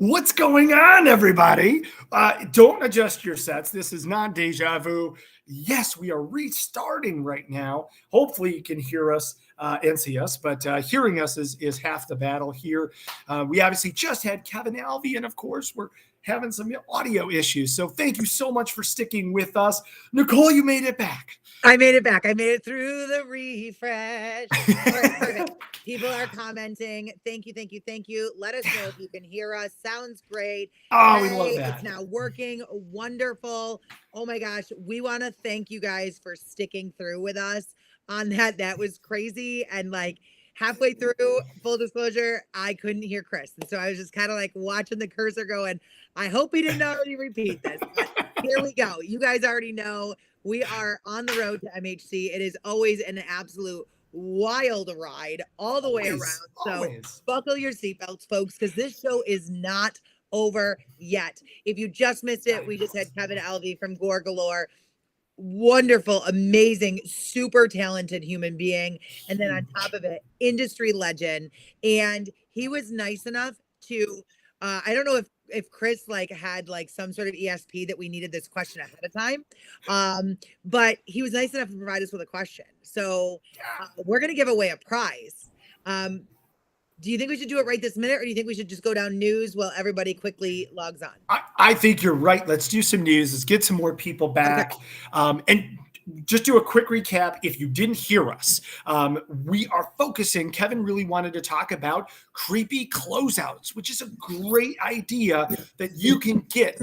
What's going on, everybody? Don't adjust your sets. This is not deja vu. Yes, we are restarting right now. Hopefully, you can hear us and see us, but hearing us is half the battle here. We obviously just had Kevin Alvey, and of course, we're having some audio issues. So thank you so much for sticking with us. Nicole, you made it back. I made it back. I made it through the refresh. All right, perfect. People are commenting. Thank you, thank you, thank you. Let us know if you can hear us. Sounds great. Oh, we love that. It's now working. Wonderful. Oh my gosh. We want to thank you guys for sticking through with us on that. That was crazy. And like halfway through, full disclosure, I couldn't hear Kris. And so I was just kind of like watching the cursor going, I hope he didn't already repeat this. But here we go. You guys already know we are on the road to MHC. It is always an absolute wild ride all the way around. So buckle your seatbelts, folks, because this show is not over yet. If you just missed it, we just had Kevin Alvey from Gore Galore. Wonderful, amazing, super talented human being. And then on top of it, industry legend. And he was nice enough to, I don't know if Kris had some sort of ESP that we needed this question ahead of time. But he was nice enough to provide us with a question. So we're going to give away a prize. Do you think we should do it right this minute, or do you think we should just go down news while everybody quickly logs on? I think you're right. Let's do some news. Let's get some more people back. Okay. And just do a quick recap. If you didn't hear us, we are focusing. Kevin really wanted to talk about creepy closeouts, which is a great idea that you can get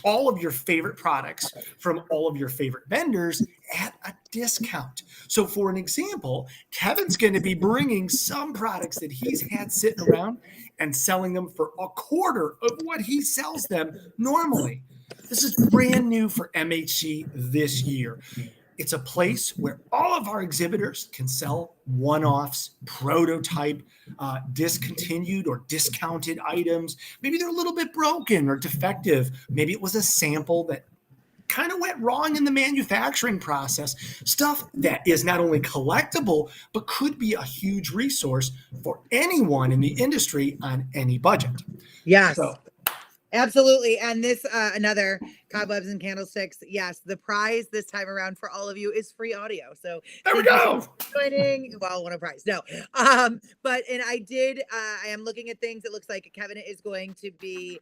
all of your favorite products from all of your favorite vendors at a discount. So for an example, Kevin's going to be bringing some products that he's had sitting around and selling them for a quarter of what he sells them normally. This is brand new for MHC this year. It's a place where all of our exhibitors can sell one-offs, prototype, discontinued or discounted items. Maybe they're a little bit broken or defective. Maybe it was a sample that kind of went wrong in the manufacturing process. Stuff that is not only collectible, but could be a huge resource for anyone in the industry on any budget. Yes. So, absolutely. And this, another Cobwebs and Candlesticks. Yes, the prize this time around for all of you is free audio. So there we go. Joining, well, what a prize. No. But I am looking at things. It looks like Kevin is going to be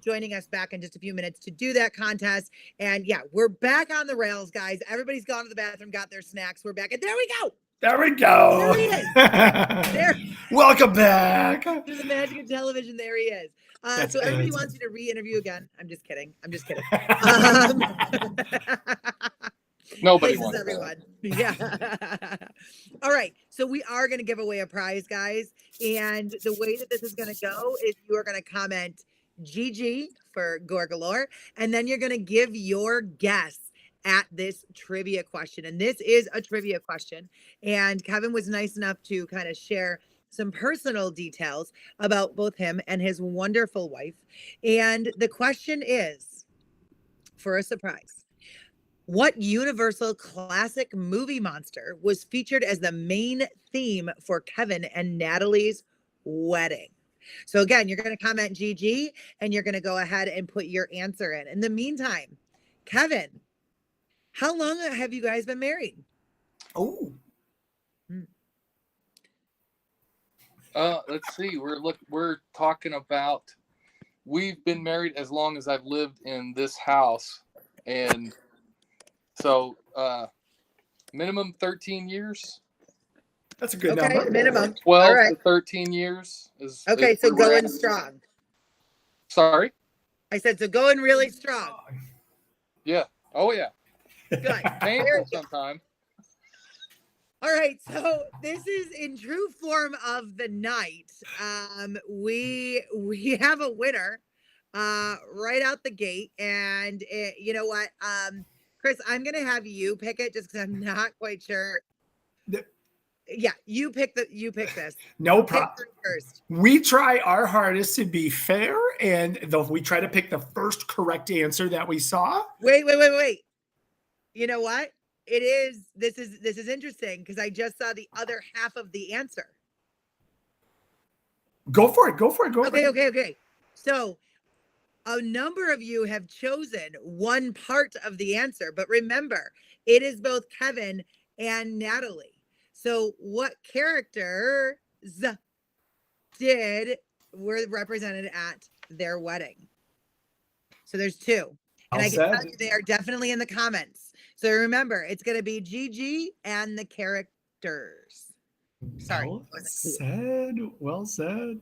joining us back in just a few minutes to do that contest. And yeah, we're back on the rails, guys. Everybody's gone to the bathroom, got their snacks. We're back. And there we go. There we go. There he is. There. Welcome back. To the magic of television. There he is. So everybody wants you to re-interview again. I'm just kidding. Nobody wants everyone. Yeah. All right. So we are going to give away a prize, guys. And the way that this is going to go is you are going to comment GG for Gore Galore, and then you're going to give your guess at this trivia question. And this is a trivia question. And Kevin was nice enough to kind of share some personal details about both him and his wonderful wife. And the question is, for a surprise, what Universal classic movie monster was featured as the main theme for Kevin and Natalie's wedding? So again, you're going to comment GG and you're going to go ahead and put your answer in. In the meantime, Kevin, how long have you guys been married? Oh. Let's see. We're talking about, we've been married as long as I've lived in this house. And so minimum 13 years. That's a good number. Minimum 12 to 13 years is okay. Is so going strong. Sorry, I said so going really strong. Yeah. Oh yeah. Good. Painful sometimes. All right, so this is in true form of the night. We have a winner right out the gate, and you know what, Kris, I'm gonna have you pick it just because I'm not quite sure. Yeah, you pick this. No problem. First. We try our hardest to be fair, and we try to pick the first correct answer that we saw. Wait. You know what? This is interesting because I just saw the other half of the answer. Go for it. Okay. So a number of you have chosen one part of the answer, but remember, it is both Kevin and Natalie. So what characters were represented at their wedding? So there's two. And I can tell you they are definitely in the comments. So remember, it's going to be Gigi and the characters. Sorry. Well said.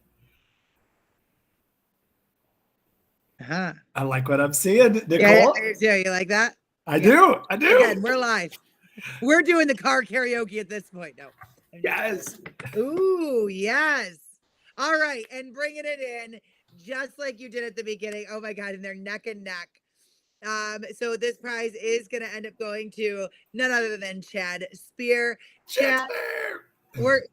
Uh-huh. I like what I'm seeing. Nicole? Yeah, you like that? I do. Again, we're live. We're doing the car karaoke at this point. No. Yes. Ooh, yes. All right. And bringing it in just like you did at the beginning. Oh my God. And they're neck and neck. So this prize is going to end up going to none other than Chad Spear. Chad,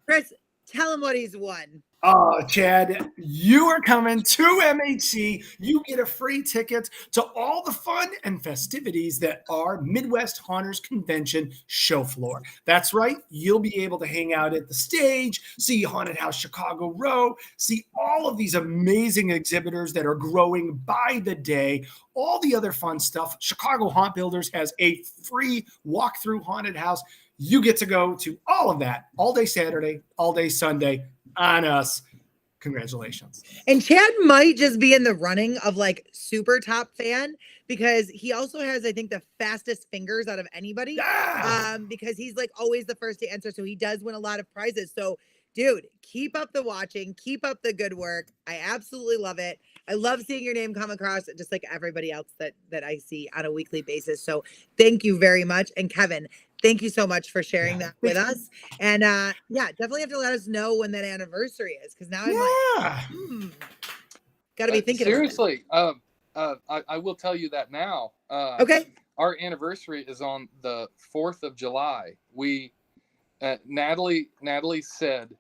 Kris, tell him what he's won. Oh, Chad, you are coming to MHC. You get a free ticket to all the fun and festivities that are Midwest Haunters Convention show floor. That's right. You'll be able to hang out at the stage, see Haunted House Chicago Row, see all of these amazing exhibitors that are growing by the day, all the other fun stuff. Chicago Haunt Builders has a free walkthrough haunted house. You get to go to all of that all day Saturday, all day Sunday. On us. Congratulations. And Chad might just be in the running of like super top fan because he also has, I think, the fastest fingers out of anybody. Yeah. Because he's like always the first to answer. So he does win a lot of prizes. So dude, keep up the watching, keep up the good work. I absolutely love it. I love seeing your name come across just like everybody else that I see on a weekly basis. So thank you very much. And Kevin, thank you so much for sharing that with us. And definitely have to let us know when that anniversary is. Cause now I'm like, gotta be thinking seriously. I will tell you that now. Okay. Our anniversary is on the 4th of July. Natalie said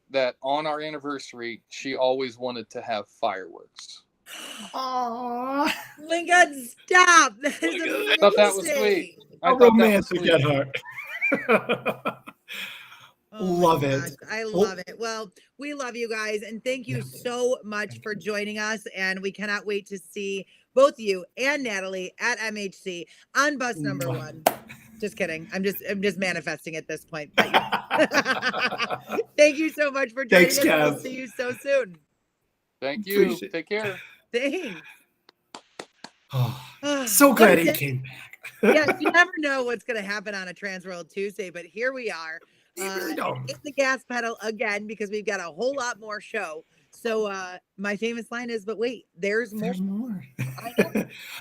that on our anniversary, she always wanted to have fireworks. Aww. Oh my God, stop. That is amazing. I thought that was sweet. How romantic at heart. Love it. I love it. Well, we love you guys. And thank you so much for joining us. And we cannot wait to see both you and Natalie at MHC on bus number 1. Just kidding. I'm just manifesting at this point. Thank you so much for joining us. Kev. We'll see you so soon. Thank you. Take care. Thanks. So glad he came back. Yes, you never know what's going to happen on a Transworld Tuesday, but here we are. Hit the gas pedal again because we've got a whole lot more show. So my famous line is, but wait, there's more. There's more.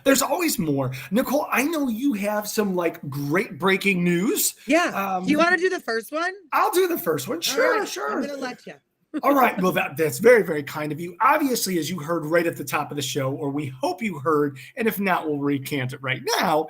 There's always more. Nicole, I know you have some like great breaking news. Yeah. Do you want to do the first one? I'll do the first one. Sure. I'm going to let you. All right. Well, that's very, very kind of you. Obviously, as you heard right at the top of the show, or we hope you heard, and if not, we'll recant it right now.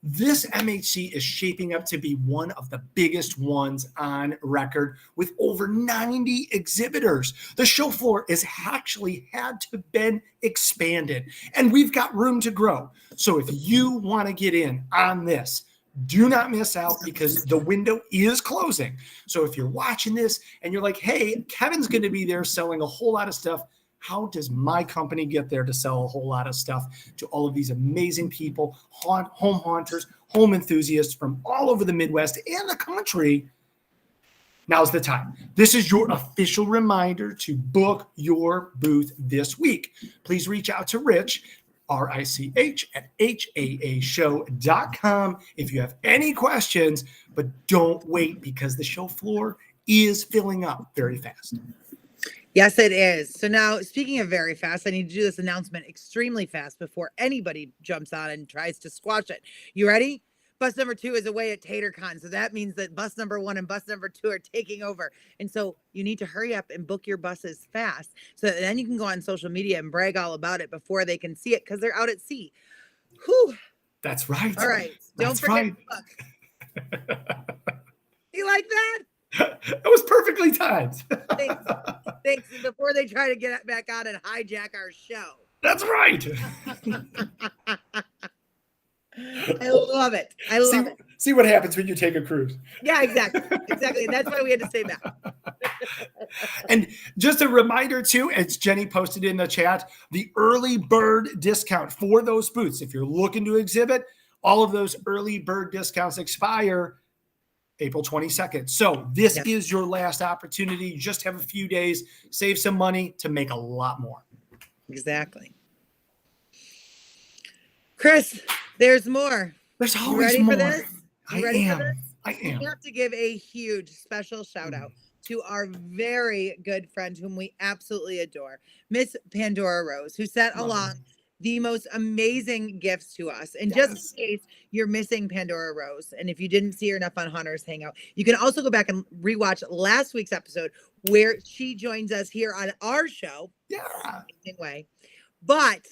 This MHC is shaping up to be one of the biggest ones on record with over 90 exhibitors. The show floor is actually had to been expanded, and we've got room to grow. So if you want to get in on this, do not miss out because the window is closing. So if you're watching this and you're like, hey, Kevin's going to be there selling a whole lot of stuff, how does my company get there to sell a whole lot of stuff to all of these amazing people, home haunters, home enthusiasts from all over the Midwest and the country? Now's the time. This is your official reminder to book your booth this week. Please reach out to Rich, RICH, at HAAshow.com if you have any questions, but don't wait because the show floor is filling up very fast. Yes, it is. So now, speaking of very fast, I need to do this announcement extremely fast before anybody jumps on and tries to squash it. You ready? Bus number 2 is away at TaterCon. So that means that bus number 1 and bus number 2 are taking over. And so you need to hurry up and book your buses fast so that then you can go on social media and brag all about it before they can see it because they're out at sea. Whew. That's right. All right. Don't forget to book. You like that? It was perfectly timed. Thanks. Before they try to get back on and hijack our show. That's right. I love it. I love it. See what happens when you take a cruise. Yeah, exactly. Exactly. And that's why we had to stay back. And just a reminder too, as Jenny posted in the chat, the early bird discount for those booths. If you're looking to exhibit, all of those early bird discounts expire April 22nd. So this is your last opportunity. You just have a few days, save some money to make a lot more. Exactly. Kris, there's more. There's You always ready more. for this? You ready for this? I am. We have to give a huge special shout out to our very good friend whom we absolutely adore, Miss Pandora Rose, who sent along the most amazing gifts to us. And just in case you're missing Pandora Rose, and if you didn't see her enough on Hunter's Hangout, you can also go back and rewatch last week's episode where she joins us here on our show. Yeah. Way. But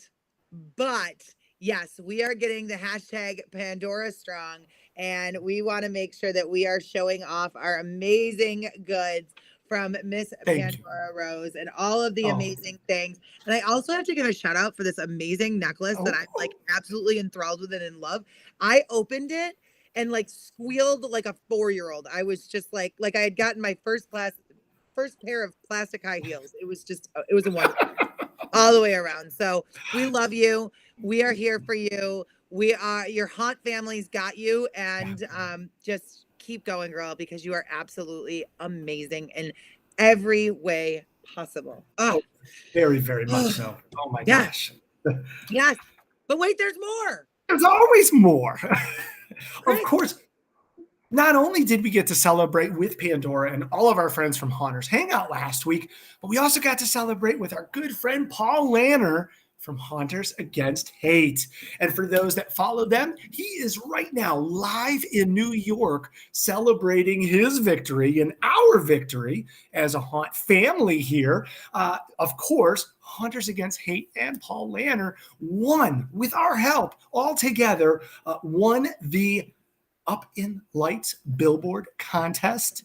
yes, we are getting the hashtag Pandora Strong, and we want to make sure that we are showing off our amazing goods from Miss Pandora Rose and all of the amazing things. And I also have to give a shout out for this amazing necklace that I'm like absolutely enthralled with and in love. I opened it and like squealed like a 4-year-old. I was just like I had gotten my first pair of plastic high heels. It was a wonderful all the way around. So we love you. We are here for you. We are, your haunt family's got you, and just keep going, girl, because you are absolutely amazing in every way possible. Oh, very, very much so. Oh my gosh. Yes. But wait, there's more. There's always more. Of course, not only did we get to celebrate with Pandora and all of our friends from Haunters Hangout last week, but we also got to celebrate with our good friend Paul Lanner from Haunters Against Hate. And for those that follow them, he is right now live in New York celebrating his victory and our victory as a haunt family here. Of course, Haunters Against Hate and Paul Lanner won, with our help, all together, won the Up in Lights billboard contest.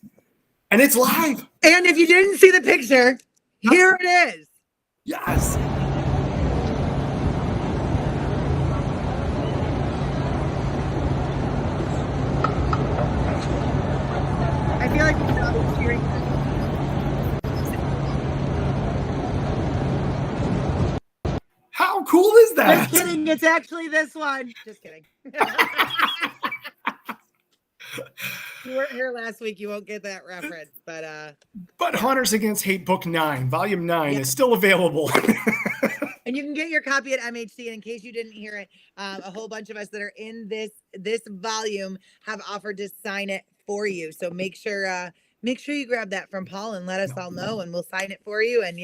And it's live. And if you didn't see the picture, here it is. Yes. I feel like we're probably cheering. How cool is that? Just kidding. It's actually this one. Just kidding. You weren't here last week. You won't get that reference, but Haunters Against Hate Book 9, Volume 9 is still available. And you can get your copy at MHC. And in case you didn't hear it, a whole bunch of us that are in this volume have offered to sign it for you. So make sure you grab that from Paul and let us all know, and we'll sign it for you. And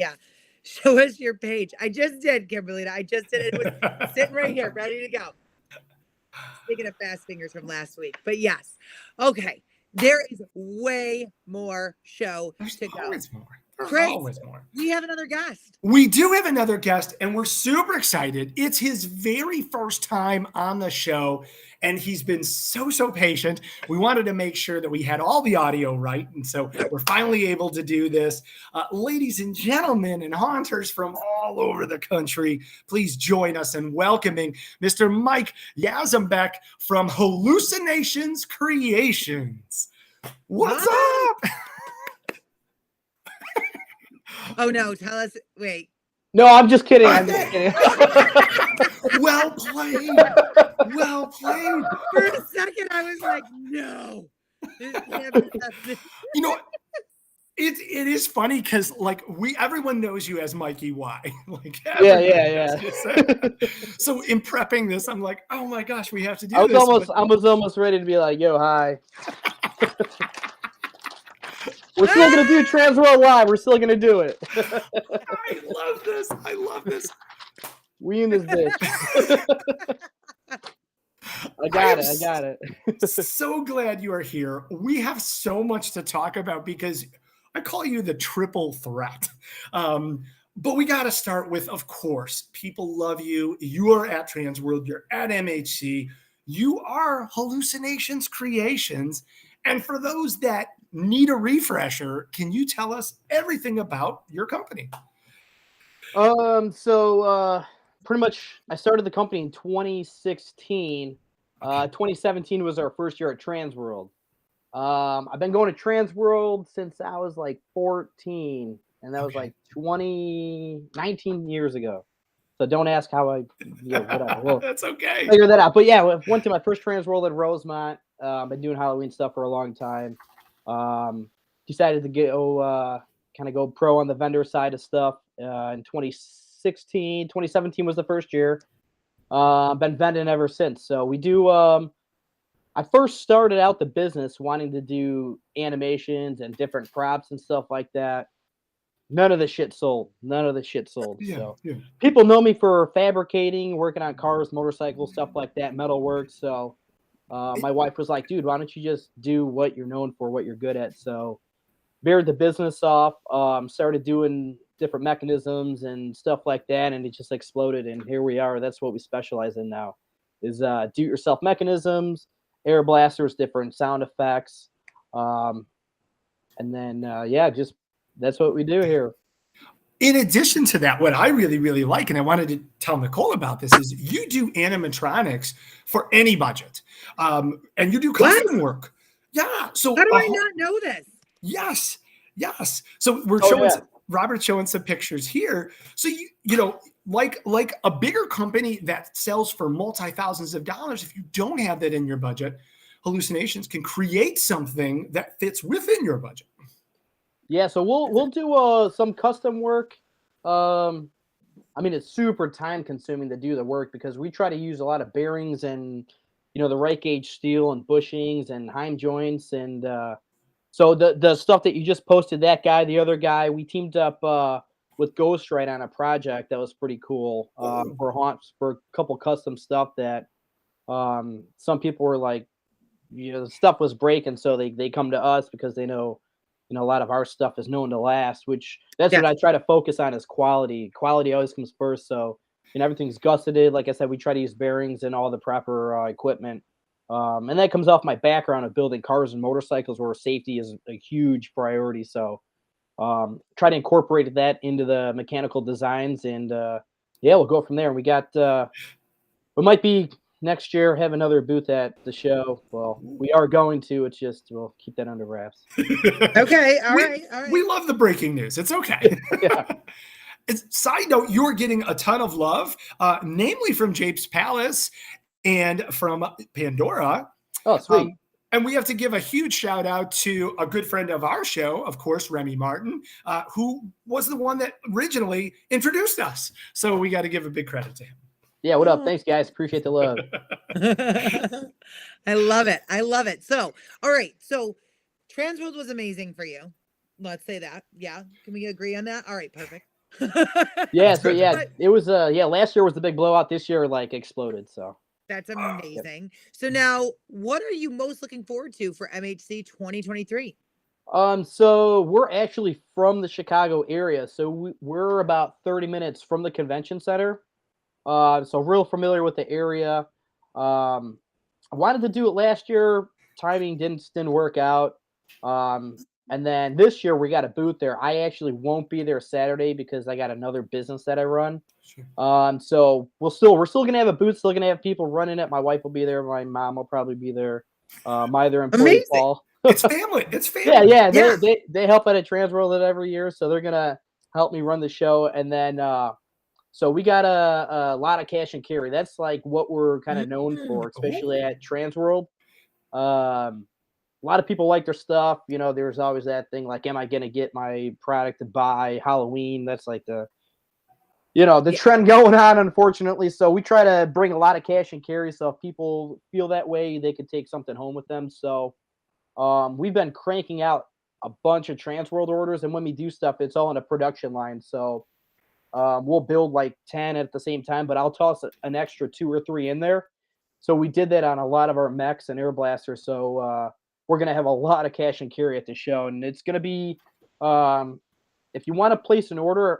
show us your page. I just did, Kimberly. I just did it. It was sitting right here, ready to go. Speaking of fast fingers from last week, but yes. Okay. There is way more show to go. Always more. Kris, always more. We have another guest. We do have another guest, and we're super excited. It's his very first time on the show, and he's been so patient. We wanted to make sure that we had all the audio right, and so we're finally able to do this. Ladies and gentlemen and haunters from all over the country, please join us in welcoming Mr. Mike Yazumbek from Hallucinations Creations. What's up? Oh no, tell us. Wait. No, I'm just kidding. I'm just kidding. Well played. Well played. For a second, I was like, no. You know, it is funny because like everyone knows you as Mikey Y. Like yeah. So in prepping this, I'm like, oh my gosh, we have to do I this. was almost ready to be like, yo, hi. We're still going to do Transworld Live. We're still going to do it. I love this. We in this bitch. I got it. So glad you are here. We have so much to talk about because I call you the triple threat. But we got to start with, of course, people love you. You are at Transworld. You're at MHC. You are Hallucinations Creations. And for those that need a refresher, can you tell us everything about your company? So pretty much I started the company in 2016. 2017 was our first year at Transworld. I've been going to Transworld since I was like 14, and that was like 19 years ago. So don't ask how I, whatever. Well, That's okay. figure that out. But yeah, I went to my first Transworld at Rosemont. Been doing Halloween stuff for a long time. Decided to go kind of go pro on the vendor side of stuff in 2016. 2017 was the first year. Been vending ever since. So we do. I first started out the business wanting to do animations and different props and stuff like that. None of the shit sold. So people know me for fabricating, working on cars, motorcycles, stuff like that, metalwork. So my wife was like, dude, why don't you just do what you're known for, what you're good at? So veered the business off, started doing different mechanisms and stuff like that, and it just exploded. And here we are. That's what we specialize in now, is do-it-yourself mechanisms, air blasters, different sound effects, and then just that's what we do here. In addition to that, what I really, really like, and I wanted to tell Nicole about this, is you do animatronics for any budget, and you do custom work. Yeah. So how do I not know this? Yes. So we're showing Robert's showing some pictures here. So you know, like a bigger company that sells for multi-thousands of dollars, if you don't have that in your budget, Hallucinations can create something that fits within your budget. Yeah, so we'll do some custom work. I mean, it's super time consuming to do the work because we try to use a lot of bearings and the right gauge steel and bushings and Heim joints, and so the stuff that you just posted, that guy, the other guy, we teamed up with Ghostwrite on a project that was pretty cool for a couple custom stuff that some people were like, the stuff was breaking, so they come to us because they know. A lot of our stuff is known to last, which that's what I try to focus on is quality. Quality always comes first. So, everything's gusseted. Like I said, we try to use bearings and all the proper equipment. And that comes off my background of building cars and motorcycles where safety is a huge priority. So, try to incorporate that into the mechanical designs and, we'll go from there. And we got, we might be next year have another booth at the show. Well, we are going to. It's just we'll keep that under wraps. Okay, all right. We love the breaking news. It's okay. Side note, you're getting a ton of love, namely from Japes Palace and from Pandora. Oh, sweet. And we have to give a huge shout out to a good friend of our show, of course, Remy Martin, who was the one that originally introduced us. So we got to give a big credit to him. Yeah, what up? Thanks, guys. Appreciate the love. I love it. So, all right. So, Transworld was amazing for you. Let's say that. Yeah. Can we agree on that? All right. Perfect. It was last year was the big blowout. This year exploded. So that's amazing. So now, what are you most looking forward to for MHC 2023? So we're actually from the Chicago area. So we're about 30 minutes from the convention center. So real familiar with the area. I wanted to do it last year. Timing didn't work out. And then this year we got a booth there. I actually won't be there Saturday because I got another business that I run. Sure. So we're still gonna have a booth. Still gonna have people running it. My wife will be there. My mom will probably be there. My other employee, Paul. It's family. It's family. Yeah. They help out at Transworld every year, so they're gonna help me run the show. And then so we got a lot of cash and carry. That's like what we're kind of known for, especially at Transworld. A lot of people like their stuff. There's always that thing like, am I going to get my product to buy Halloween? That's like the trend going on, unfortunately. So we try to bring a lot of cash and carry. So if people feel that way, they could take something home with them. So we've been cranking out a bunch of Transworld orders. And when we do stuff, it's all in a production line. So we'll build like 10 at the same time, but I'll toss an extra 2 or 3 in there. So we did that on a lot of our mechs and air blasters. So we're going to have a lot of cash and carry at the show. And it's going to be, if you want to place an order,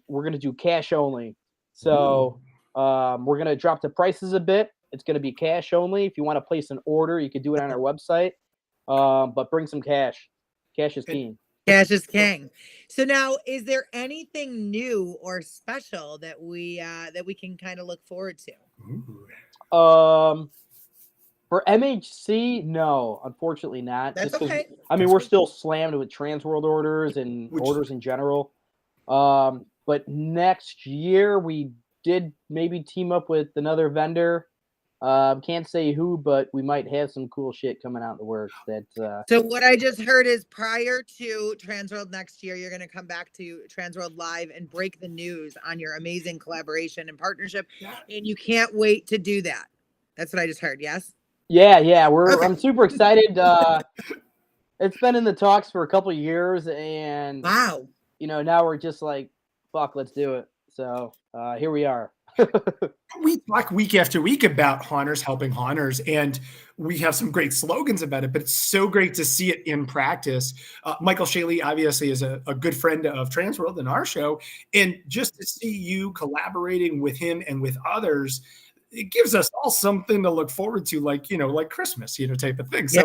we're going to do cash only. So we're going to drop the prices a bit. It's going to be cash only. If you want to place an order, you can do it on our website, but bring some cash. Cash is king. Cash is king. So now, is there anything new or special that we can kind of look forward to? For For MHC, no, unfortunately not. That's Just 'cause, okay. I mean, That's we're good. still slammed with Transworld orders and Which- orders in general. But next year we did maybe team up with another vendor. Can't say who, but we might have some cool shit coming out in the works. So what I just heard is prior to Transworld next year, you're going to come back to Transworld Live and break the news on your amazing collaboration and partnership. Yeah. And you can't wait to do that. That's what I just heard. Yes. yeah, Okay. I'm super excited. It's been in the talks for a couple of years, and Wow. now we're just like, fuck, let's do it. So here we are. We talk week after week about haunters helping haunters, and we have some great slogans about it, but it's so great to see it in practice. Michael Shaley obviously is a good friend of Transworld and our show, and just to see you collaborating with him and with others, it gives us all something to look forward to, like Christmas, type of thing. So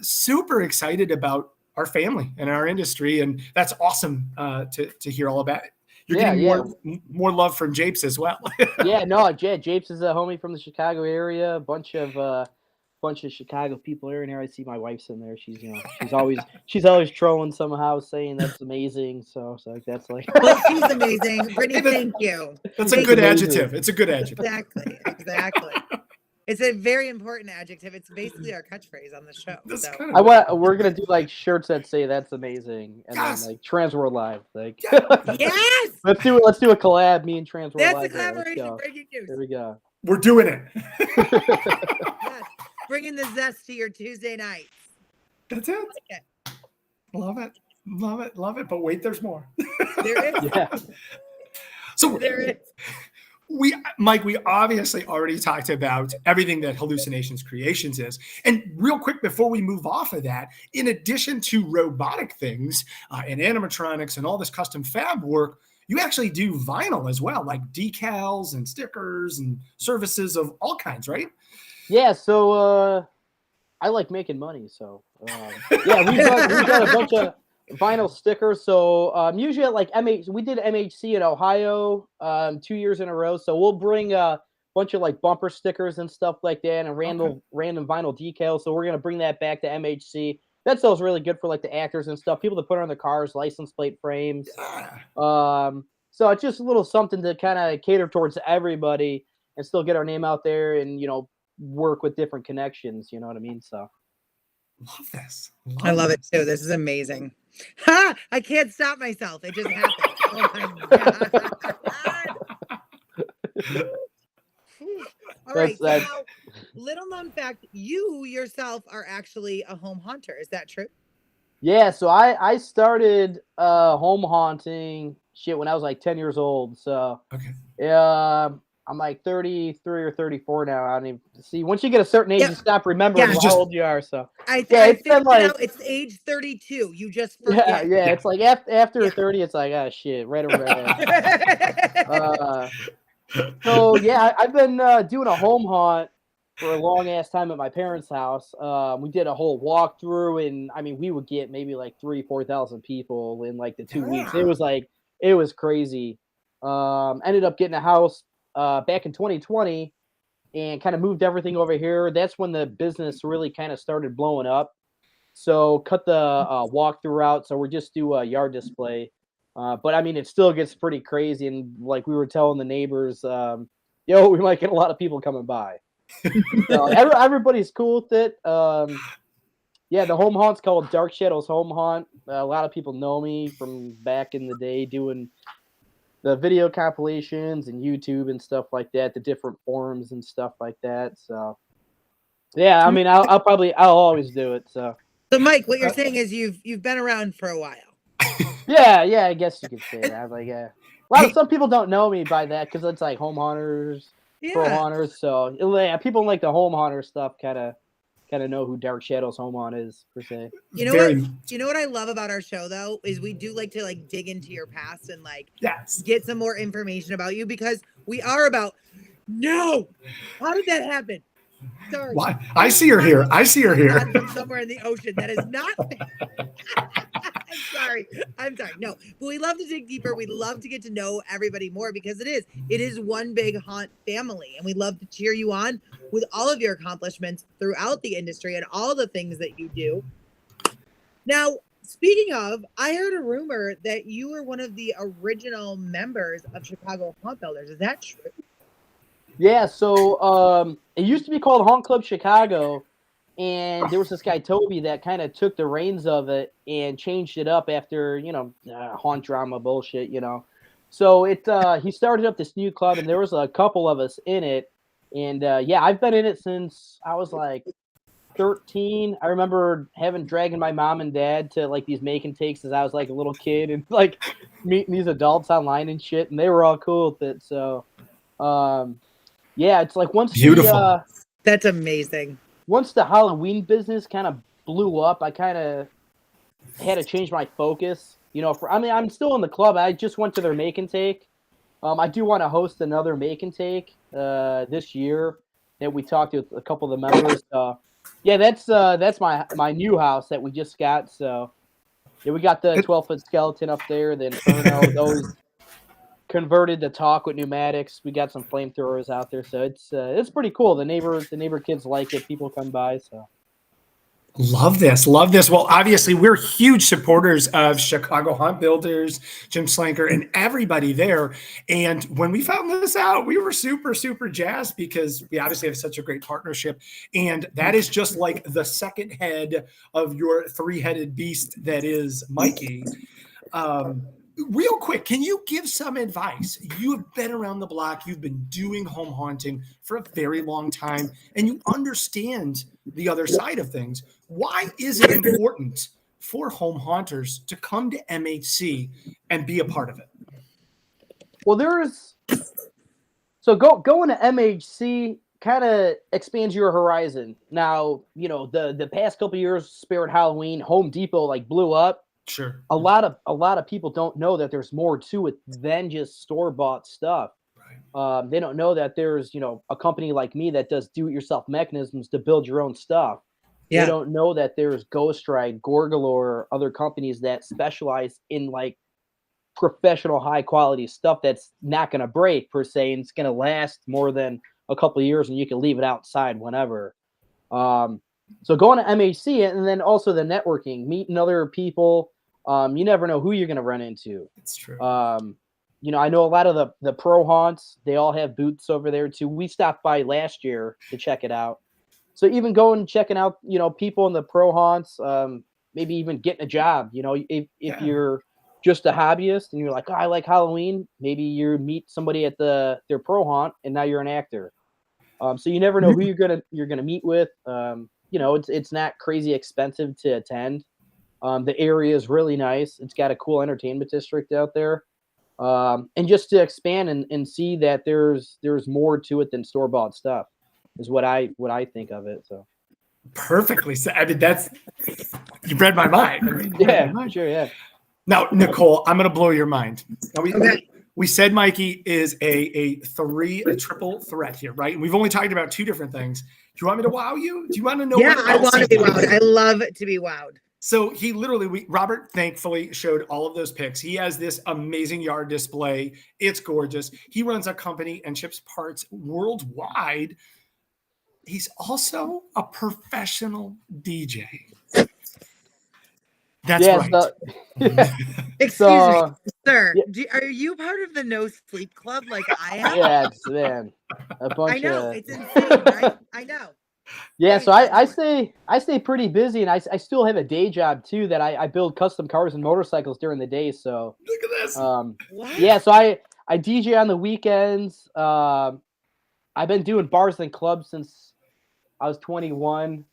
super excited about our family and our industry, and that's awesome to hear all about it. You're getting more love from Japes as well. Japes is a homie from the Chicago area. A bunch of Chicago people are in here. I see my wife's in there. She's she's always trolling somehow, saying that's amazing. So that's like, well, she's amazing. Brittany, thank you. That's a good adjective. It's a good adjective. Exactly. It's a very important adjective. It's basically our catchphase on the show. We're gonna do like shirts that say "That's amazing" and then like Transworld Live. Like, yes. Let's do a collab. Me and Transworld That's Live. a collaboration. Breaking news. There we go. We're doing it. Yes. Bringing the zest to your Tuesday nights. That's it. Okay. Love it. But wait, there's more. There is. Yeah. So there is. Mike, we obviously already talked about everything that Hallucinations Creations is. And real quick, before we move off of that, in addition to robotic things and animatronics and all this custom fab work, you actually do vinyl as well, like decals and stickers and services of all kinds, right? Yeah, so I like making money. So we've got a bunch of vinyl stickers. So usually at like we did MHC in Ohio 2 years in a row. So we'll bring a bunch of like bumper stickers and stuff like that, and random vinyl decals. So we're gonna bring that back to MHC. That sells really good for like the actors and stuff. People to put on their cars, license plate frames. So it's just a little something to kind of cater towards everybody and still get our name out there and work with different connections. You know what I mean? So. Love this. I love it too. This is amazing. Ha! I can't stop myself. It just happened. Oh my God. All right. So now, little known fact, you yourself are actually a home haunter. Is that true? Yeah. So I started home haunting when I was like 10 years old. So I'm like 33 or 34 now. I don't even see. Once you get a certain age, you stop remembering how old you are. So I figured it out. It's age 32. You just forget. Yeah. It's like after 30, it's like, oh shit, right around. So yeah, I've been doing a home haunt for a long ass time at my parents' house. We did a whole walkthrough, and I mean, we would get maybe like 3,000-4,000 people in like the 2 weeks. It was crazy. Ended up getting a house back in 2020 and kind of moved everything over here. That's when the business really kind of started blowing up. So cut the walkthrough out. So we just do a yard display. But I mean, it still gets pretty crazy. And like we were telling the neighbors, we might get a lot of people coming by. So everybody's cool with it. The home haunt's called Dark Shadows Home Haunt. A lot of people know me from back in the day doing the video compilations and YouTube and stuff like that, the different forums and stuff like that. So, yeah, I mean, I'll always do it. So, Mike, what you're saying is you've been around for a while. Yeah, I guess you could say that. Like, some people don't know me by that because it's like home haunters, pro haunters. So, people like the home haunter stuff kind of know who Dark Shadows Home Haunt is per se. You know what I love about our show though is we do like to dig into your past and get some more information about you, because we are about how did that happen? Sorry. Why? I see her here. I see her here. From somewhere in the ocean. That is not. I'm sorry. I'm sorry. No, but we love to dig deeper. We love to get to know everybody more because it is one big haunt family, and we love to cheer you on with all of your accomplishments throughout the industry and all the things that you do. Now, speaking of, I heard a rumor that you were one of the original members of Chicago Haunt Builders. Is that true? Yeah, so it used to be called Haunt Club Chicago, and there was this guy, Toby, that kind of took the reins of it and changed it up after, haunt drama bullshit, So he started up this new club, and there was a couple of us in it. And, I've been in it since I was, 13. I remember dragging my mom and dad to, these make and takes as I was, a little kid and, meeting these adults online and shit, and they were all cool with it. So, it's once beautiful. That's amazing. Once the Halloween business kind of blew up, I kind of had to change my focus. I'm still in the club. I just went to their make and take. I do want to host another make and take this year that we talked to a couple of the members. That's my new house that we just got. So we got the 12-foot skeleton up there, the Inferno, those converted to talk with pneumatics. We got some flamethrowers out there, so it's pretty cool. The neighbor kids like it. People come by, so love this. Well, obviously, we're huge supporters of Chicago Haunt Builders, Jim Slanker, and everybody there. And when we found this out, we were super, super jazzed because we obviously have such a great partnership. And that is just like the second head of your three-headed beast that is Mikey. Real quick, can you give some advice? You have been around the block. You've been doing home haunting for a very long time, and you understand the other side of things. Why is it important for home haunters to come to MHC and be a part of it? Well, going to MHC kind of expands your horizon. Now, the past couple of years, Spirit Halloween, Home Depot blew up. Sure. A lot of people don't know that there's more to it than just store-bought stuff. Right. They don't know that there's, a company like me that does do-it-yourself mechanisms to build your own stuff. Yeah. They don't know that there's Ghost Ride, Gore Galore, other companies that specialize in professional high-quality stuff that's not going to break per se, and it's going to last more than a couple of years, and you can leave it outside whenever. So going to MHC, and then also the networking, meeting other people. You never know who you're going to run into. It's true. I know a lot of the pro haunts, they all have booths over there too. We stopped by last year to check it out. So even going and checking out, people in the pro haunts, maybe even getting a job, if you're just a hobbyist and you're like, oh, I like Halloween, maybe you meet somebody at their pro haunt and now you're an actor. So you never know who you're gonna meet with. It's not crazy expensive to attend. The area is really nice. It's got a cool entertainment district out there. And just to expand and see that there's more to it than store-bought stuff is what I think of it. So perfectly said. I mean, you read my mind. Sure, yeah. Now, Nicole, I'm going to blow your mind. Now, we said Mikey is a triple threat here, right? And we've only talked about two different things. Do you want me to wow you? Do you want to know? Yeah, I want to be wowed. I love to be wowed. So he Robert thankfully showed all of those pics. He has this amazing yard display. It's gorgeous. He runs a company and ships parts worldwide. He's also a professional DJ. That's right. Excuse me, sir. Are you part of the No Sleep Club like I am? Yeah, man. A bunch I know. It's insane, right? I know. Yeah, so I stay pretty busy, and I still have a day job too that I build custom cars and motorcycles during the day. So look at this. So I DJ on the weekends. I've been doing bars and clubs since I was 21.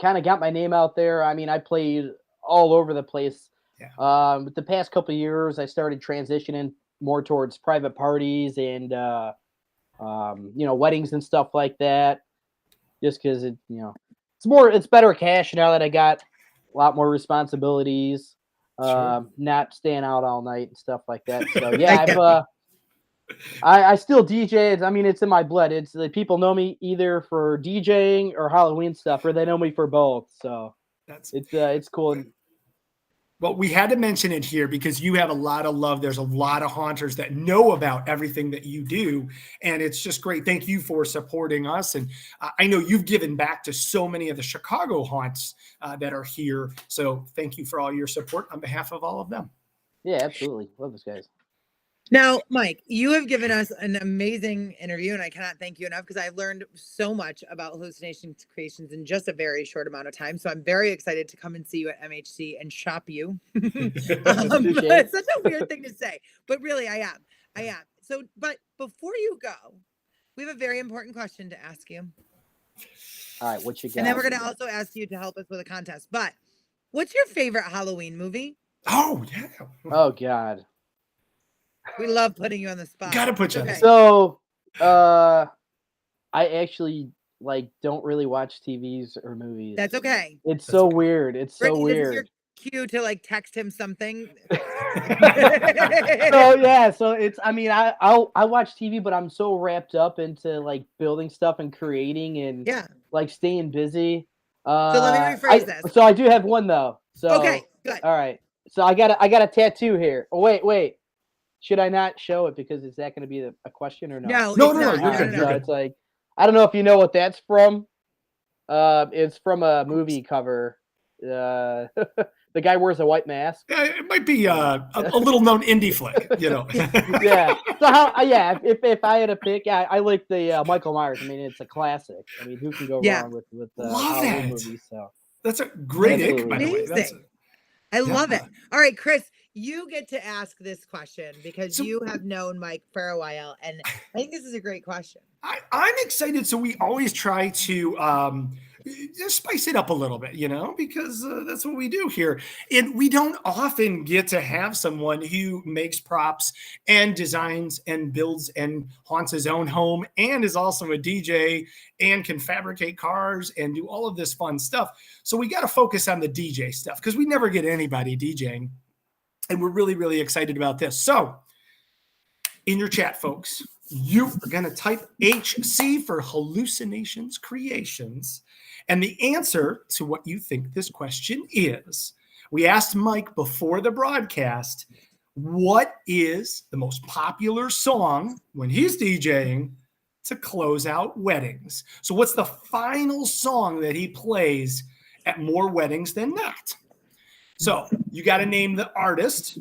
Kind of got my name out there. I mean, I played all over the place. Yeah. But the past couple of years, I started transitioning more towards private parties and weddings and stuff like that. Just because it's better cash now that I got a lot more responsibilities. Not staying out all night and stuff like that. So yeah, I still DJ. I mean, it's in my blood. It's like people know me either for DJing or Halloween stuff, or they know me for both. So That's it's cool. well, we had to mention it here because you have a lot of love. There's a lot of haunters that know about everything that you do, and it's just great. Thank you for supporting us. And I know you've given back to so many of the Chicago haunts that are here. So thank you for all your support on behalf of all of them. Yeah, absolutely. Love those guys. Now, Mike, you have given us an amazing interview, and I cannot thank you enough because I learned so much about Hallucinations Creations in just a very short amount of time. So I'm very excited to come and see you at MHC and shop you. It's such a weird thing to say, but really, I am. So, but before you go, we have a very important question to ask you. All right, what you got? And then we're going to also ask you to help us with a contest. But what's your favorite Halloween movie? Oh, yeah. Oh, God. We love putting you on the spot. Gotta put you on the spot. So, I actually don't really watch TVs or movies. That's okay. It's so weird. It's so Brittany, weird. This is your cue to text him something. So it's. I mean, I watch TV, but I'm so wrapped up into building stuff and creating and staying busy. So let me rephrase this. So I do have one though. So okay, good. All right. So I got a tattoo here. Oh wait. Should I not show it because is that going to be a question or no? No. You're good. It's like I don't know if you know what that's from. It's from a movie cover. The guy wears a white mask. Yeah, it might be a little known indie flick, you know. Yeah. So if I had to pick, I like the Michael Myers. I mean, it's a classic. I mean, who can go wrong with Halloween movies? So that's a great ick, by the way. I love it. All right, Kris, you get to ask this question because you have known Mike for a while, and I think this is a great question. I'm excited. So we always try to just spice it up a little bit, because that's what we do here. And we don't often get to have someone who makes props and designs and builds and haunts his own home and is also a DJ and can fabricate cars and do all of this fun stuff. So we got to focus on the DJ stuff because we never get anybody DJing. And we're really, really excited about this. So in your chat, folks, you are going to type HC for Hallucinations Creations. And the answer to what you think this question is, we asked Mike before the broadcast, what is the most popular song when he's DJing to close out weddings? So what's the final song that he plays at more weddings than not? So you got to name the artist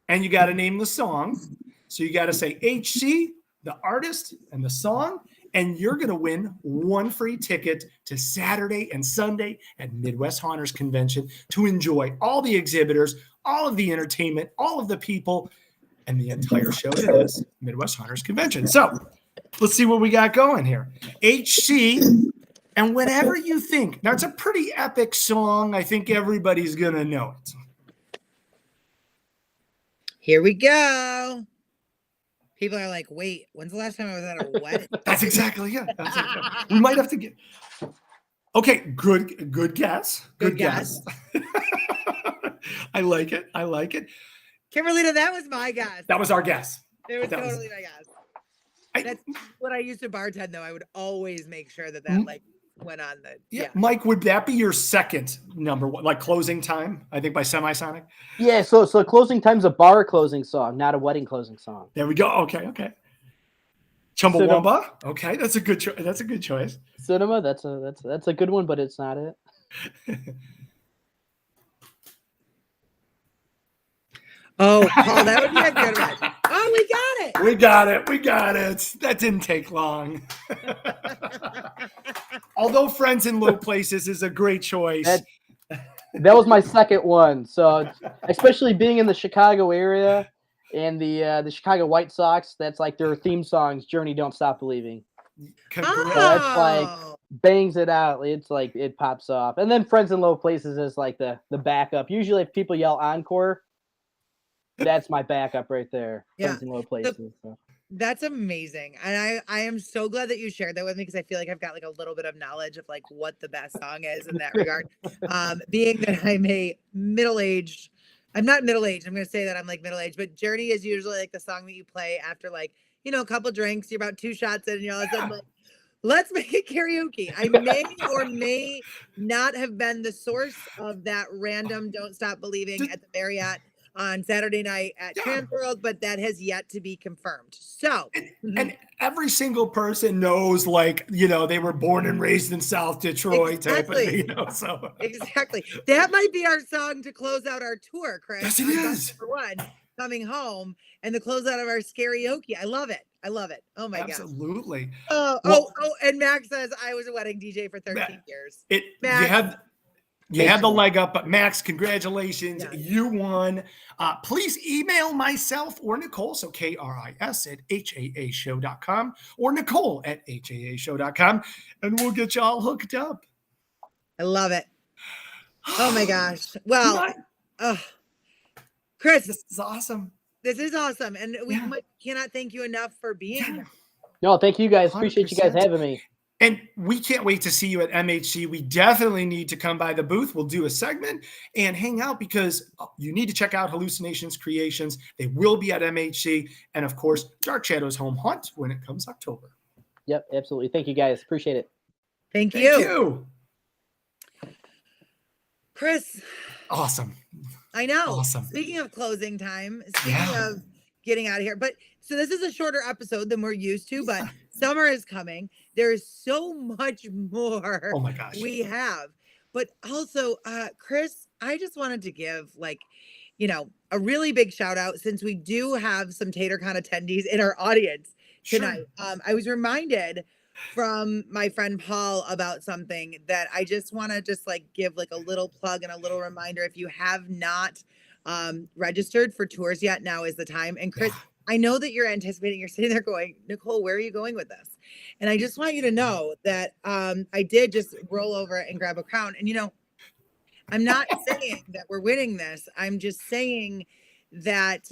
and you got to name the song. So you got to say HC, the artist, and the song, and you're going to win one free ticket to Saturday and Sunday at Midwest Haunters Convention to enjoy all the exhibitors, all of the entertainment, all of the people, and the entire show that is Midwest Haunters Convention. So let's see what we got going here. HC, and whenever you think. Now, it's a pretty epic song. I think everybody's going to know it. Here we go. People are like, wait, when's the last time I was at a wedding? That's exactly it. We might have to get. Okay, good guess. Good guess. I like it. Kimberlita, that was my guess. That was our guess. It was totally my guess. That's what I used to bartend, though. I would always make sure that went on the. Yeah. Mike, would that be your second number one, like Closing Time? I think by Semisonic. Yeah. So Closing Time's a bar closing song, not a wedding closing song. There we go. Okay. Chumbawamba. Okay, that's a good choice. That's a good choice. Cinema. That's a good one, but it's not it. Oh, Paul, that would be a good one. Oh, we got it. We got it. That didn't take long. Although Friends in Low Places is a great choice. That was my second one. So especially being in the Chicago area and the Chicago White Sox, that's like their theme songs, Journey, Don't Stop Believing. So that's like bangs it out. It's like it pops off. And then Friends in Low Places is like the backup. Usually if people yell encore, that's my backup right there. Friends in Low Places. That's amazing. And I am so glad that you shared that with me because I feel like I've got like a little bit of knowledge of like what the best song is in that regard. Being that I'm not middle-aged. I'm going to say that I'm like middle-aged, but Journey is usually like the song that you play after like, a couple drinks, you're about 2 shots in, and you're all of a sudden like, let's make it karaoke. I may or may not have been the source of that random Don't Stop Believing at the Marriott on Saturday night at Transworld, but that has yet to be confirmed. So, and every single person knows, like, they were born and raised in South Detroit type of thing, so. Exactly. That might be our song to close out our tour, Kris. Yes, it is. For one, coming home and the closeout of our karaoke. I love it. I love it. Oh my God. Absolutely. Oh, and Max says I was a wedding DJ for 13 years. Max, you had the leg up, but Max, congratulations. Yeah. You won. Please email myself or Nicole, so KRIS@HAAshow.com or Nicole at HAAshow.com, and we'll get you all hooked up. I love it. Oh my gosh. Well, Kris, this is awesome. This is awesome. And we cannot thank you enough for being here. No, thank you guys. Appreciate you guys 100%. having me. And we can't wait to see you at MHC. We definitely need to come by the booth. We'll do a segment and hang out because you need to check out Hallucinations Creations. They will be at MHC. And of course, Dark Shadows Home Hunt when it comes October. Yep, absolutely. Thank you guys. Appreciate it. Thank you. Kris. Awesome. I know. Awesome. Speaking of closing time, speaking of getting out of here, so this is a shorter episode than we're used to, but summer is coming. There's so much more we have. But also, Kris, I just wanted to give a really big shout out since we do have some TaterCon attendees in our audience tonight. Sure. I was reminded from my friend Paul about something that I just want to give a little plug and a little reminder. If you have not registered for tours yet, now is the time. And Kris, I know that you're anticipating, you're sitting there going, Nicole, where are you going with this? And I just want you to know that I did just roll over and grab a crown. And, I'm not saying that we're winning this. I'm just saying that,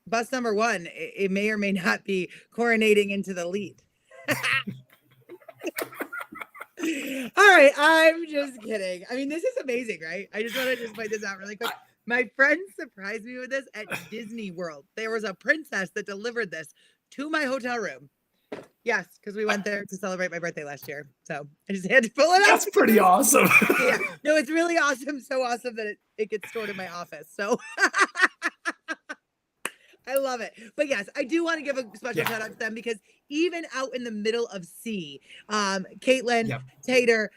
bus number 1, it may or may not be coronating into the lead. All right, I'm just kidding. I mean, this is amazing, right? I just want to point this out really quick. My friend surprised me with this at Disney World. There was a princess that delivered this to my hotel room. Yes, because we went there to celebrate my birthday last year. So I just had to pull it out. That's pretty awesome. Yeah. No, it's really awesome. So awesome that it gets stored in my office. So I love it. But yes, I do want to give a special shout out to them because even out in the middle of sea, Caitlin, Tater,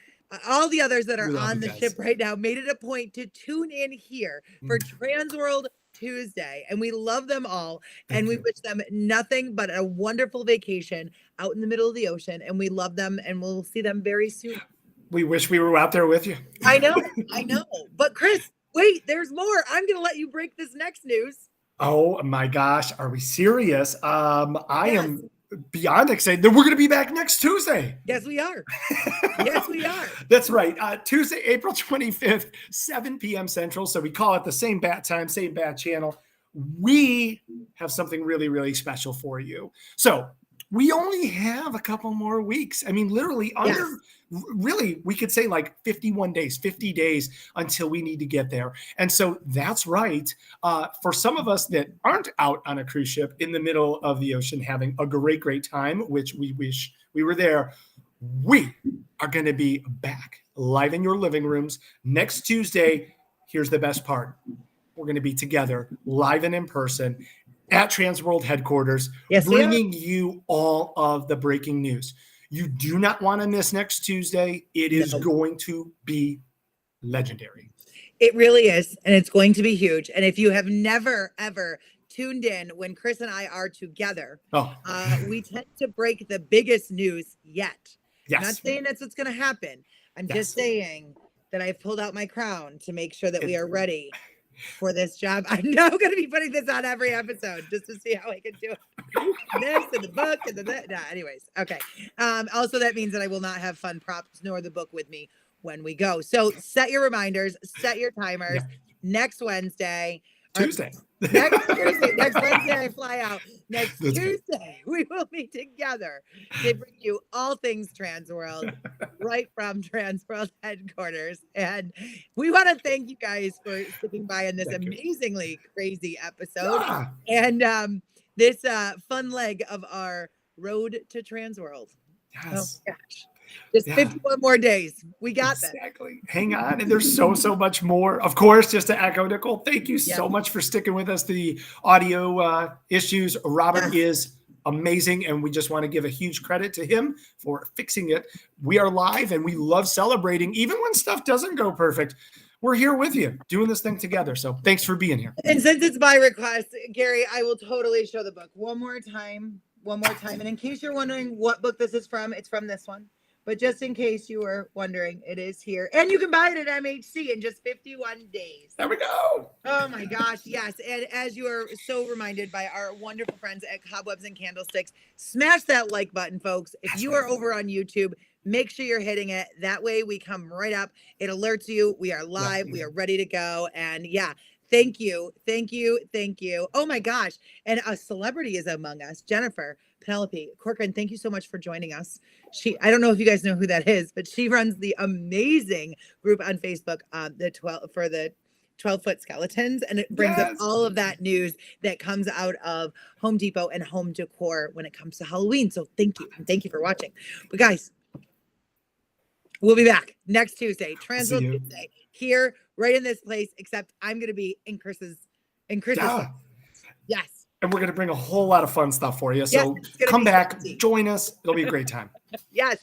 all the others that are on the ship right now made it a point to tune in here for Transworld Tuesday. And we love them all. And we wish them nothing but a wonderful vacation out in the middle of the ocean. And we love them and we'll see them very soon. We wish we were out there with you. I know. But Kris, wait, there's more. I'm going to let you break this next news. Oh my gosh. Are we serious? I am beyond excited that we're going to be back next Tuesday. Yes, we are. Yes, we are. That's right. Tuesday, April 25th, 7 p.m. Central. So we call it the same bat time, same bat channel. We have something really, really special for you. So we only have a couple more weeks. I mean, literally really, we could say like 51 days, 50 days until we need to get there. And so that's right. For some of us that aren't out on a cruise ship in the middle of the ocean having a great, great time, which we wish we were there, we are going to be back live in your living rooms next Tuesday. Here's the best part. We're going to be together live and in person at Transworld headquarters, bringing you all of the breaking news. You do not want to miss next Tuesday. It is going to be legendary. It really is. And it's going to be huge. And if you have never, ever tuned in when Kris and I are together, we tend to break the biggest news yet. Yes. I'm not saying that's what's going to happen. I'm just saying that I've pulled out my crown to make sure that we are ready for this job. I'm now going to be putting this on every episode just to see how I can do it. This and the book and anyways. Okay. Also, that means that I will not have fun props nor the book with me when we go. So set your reminders, set your timers. Next Wednesday. Tuesday. Next Wednesday, I fly out. Next Tuesday, we will be together to bring you all things Transworld right from Transworld headquarters. And we want to thank you guys for sticking by in this amazingly crazy episode. And this fun leg of our road to Transworld. Yes. Oh my gosh. Just Yeah. 51 more days. We got this. Exactly. Hang on. And there's so much more. Of course, just to echo Nicole, thank you so Yeah. much for sticking with us. The audio issues. Robert is amazing. And we just want to give a huge credit to him for fixing it. We are live and we love celebrating. Even when stuff doesn't go perfect, we're here with you doing this thing together. So thanks for being here. And since it's my request, Gary, I will totally show the book one more time. And in case you're wondering what book this is from, it's from this one. But just in case you were wondering, it is here. And you can buy it at MHC in just 51 days. There we go. Oh my gosh, yes. And as you are so reminded by our wonderful friends at Cobwebs and Candlesticks, smash that like button, folks. If you are over on YouTube, make sure you're hitting it. That way we come right up. It alerts you. We are live. We are ready to go. And yeah, thank you. Oh my gosh. And a celebrity is among us. Jennifer Penelope Corcoran, thank you so much for joining us. I don't know if you guys know who that is, but she runs the amazing group on Facebook, the 12-foot skeletons, and it brings up all of that news that comes out of Home Depot and home decor when it comes to Halloween. So thank you for watching. But guys, we'll be back next Tuesday, Transworld Tuesday, here, right in this place, except I'm going to be in Chris's. Yes. And we're going to bring a whole lot of fun stuff for you. So come back, join us. It'll be a great time. Yes.